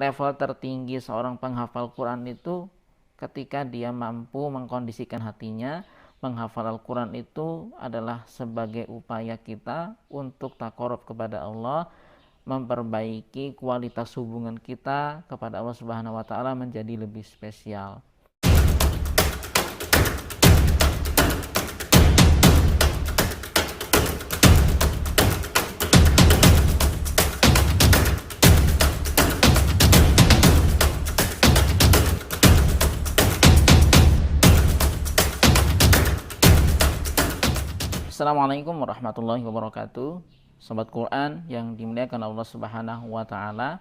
level tertinggi seorang penghafal Quran itu ketika dia mampu mengkondisikan hatinya. Menghafal Al-Quran itu adalah sebagai upaya kita untuk taqarrub kepada Allah, memperbaiki kualitas hubungan kita kepada Allah Subhanahu wa taala menjadi lebih spesial. Assalamualaikum warahmatullahi wabarakatuh. Sobat Quran yang dimuliakan Allah Subhanahu wa taala.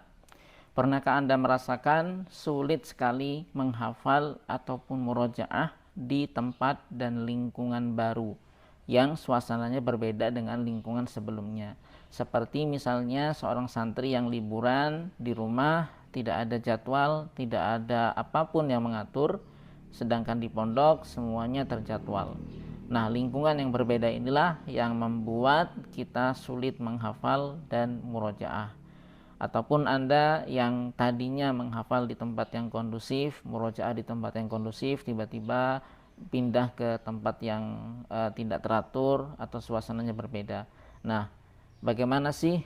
Pernahkah Anda merasakan sulit sekali menghafal ataupun murojaah di tempat dan lingkungan baru yang suasananya berbeda dengan lingkungan sebelumnya? Seperti misalnya seorang santri yang liburan di rumah, tidak ada jadwal, tidak ada apapun yang mengatur, sedangkan di pondok semuanya terjadwal. Nah, lingkungan yang berbeda inilah yang membuat kita sulit menghafal dan murojaah. Ataupun Anda yang tadinya menghafal di tempat yang kondusif, murojaah di tempat yang kondusif, tiba-tiba pindah ke tempat yang tidak teratur atau suasananya berbeda. Nah, bagaimana sih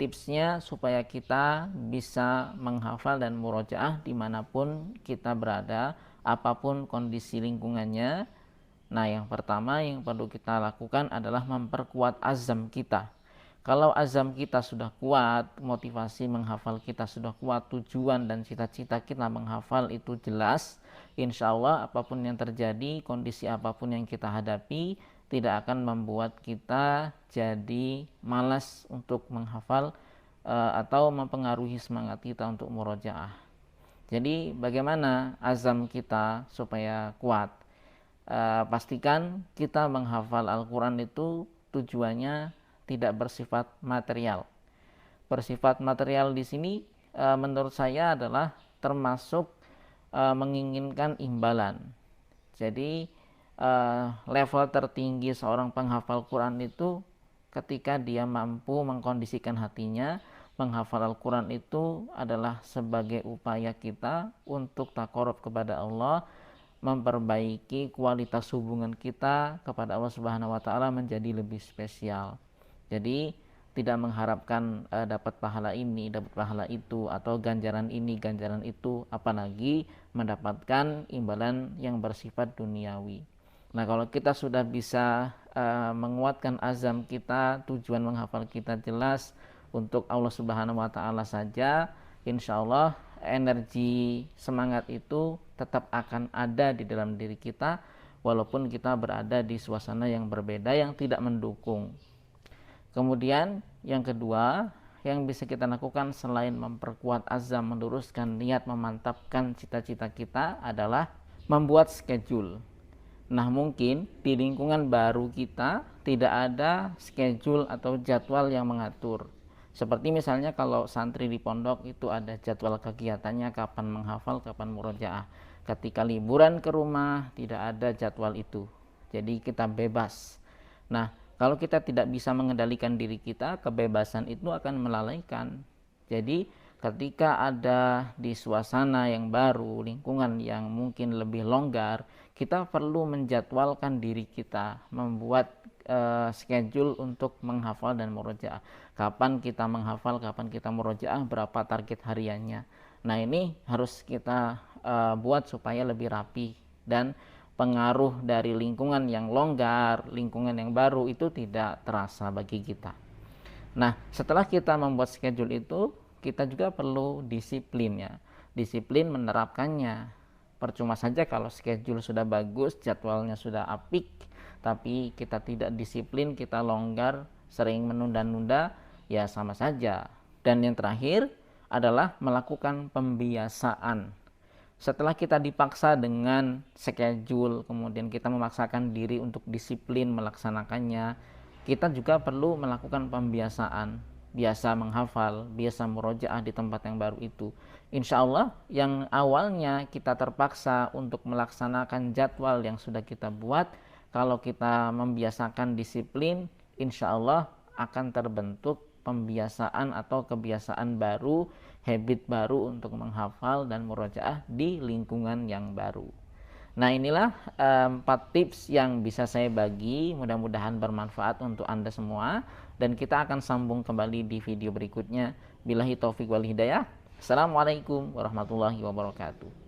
tipsnya supaya kita bisa menghafal dan murojaah dimanapun kita berada, apapun kondisi lingkungannya? Nah, yang pertama yang perlu kita lakukan adalah memperkuat azam kita. Kalau azam kita sudah kuat, motivasi menghafal kita sudah kuat, tujuan dan cita-cita kita menghafal itu jelas, insya Allah apapun yang terjadi, kondisi apapun yang kita hadapi, tidak akan membuat kita jadi malas untuk menghafal atau mempengaruhi semangat kita untuk murojaah. Jadi bagaimana azam kita supaya kuat? Pastikan kita menghafal Al-Quran itu tujuannya tidak bersifat material. Bersifat material di sini menurut saya adalah termasuk menginginkan imbalan. Jadi level tertinggi seorang penghafal Quran itu ketika dia mampu mengkondisikan hatinya. Menghafal Al-Quran itu adalah sebagai upaya kita untuk taqarrub kepada Allah, memperbaiki kualitas hubungan kita kepada Allah Subhanahu wa taala menjadi lebih spesial. Jadi tidak mengharapkan dapat pahala ini, dapat pahala itu, atau ganjaran ini, ganjaran itu, apalagi mendapatkan imbalan yang bersifat duniawi. Nah, kalau kita sudah bisa menguatkan azam kita, tujuan menghafal kita jelas untuk Allah Subhanahu wa taala saja, insya Allah energi semangat itu tetap akan ada di dalam diri kita walaupun kita berada di suasana yang berbeda yang tidak mendukung. Kemudian yang kedua yang bisa kita lakukan selain memperkuat azam, meluruskan niat, memantapkan cita-cita kita adalah membuat schedule. Nah, mungkin di lingkungan baru kita tidak ada schedule atau jadwal yang mengatur. Seperti misalnya kalau santri di pondok itu ada jadwal kegiatannya, kapan menghafal, kapan murojaah. Ketika liburan ke rumah tidak ada jadwal itu. Jadi kita bebas. Nah, kalau kita tidak bisa mengendalikan diri kita, kebebasan itu akan melalaikan. Jadi ketika ada di suasana yang baru, lingkungan yang mungkin lebih longgar, kita perlu menjadwalkan diri kita, membuat schedule untuk menghafal dan murojaah. Kapan kita menghafal, kapan kita murojaah, berapa target hariannya. Nah, ini harus kita buat supaya lebih rapi dan pengaruh dari lingkungan yang longgar, lingkungan yang baru itu tidak terasa bagi kita. Nah, setelah kita membuat schedule itu, kita juga perlu disiplin ya. Disiplin menerapkannya. Percuma saja kalau schedule sudah bagus, jadwalnya sudah apik, tapi kita tidak disiplin, kita longgar, sering menunda-nunda, ya sama saja. Dan yang terakhir adalah melakukan pembiasaan. Setelah kita dipaksa dengan schedule, kemudian kita memaksakan diri untuk disiplin melaksanakannya, kita juga perlu melakukan pembiasaan. Biasa menghafal, biasa murojaah di tempat yang baru itu. Insya Allah yang awalnya kita terpaksa untuk melaksanakan jadwal yang sudah kita buat, kalau kita membiasakan disiplin, insya Allah akan terbentuk pembiasaan atau kebiasaan baru habit baru untuk menghafal dan murojaah di lingkungan yang baru. Nah, inilah 4 tips yang bisa saya bagi, mudah-mudahan bermanfaat untuk Anda semua, dan kita akan sambung kembali di video berikutnya. Billahi taufik wal hidayah. Assalamualaikum warahmatullahi wabarakatuh.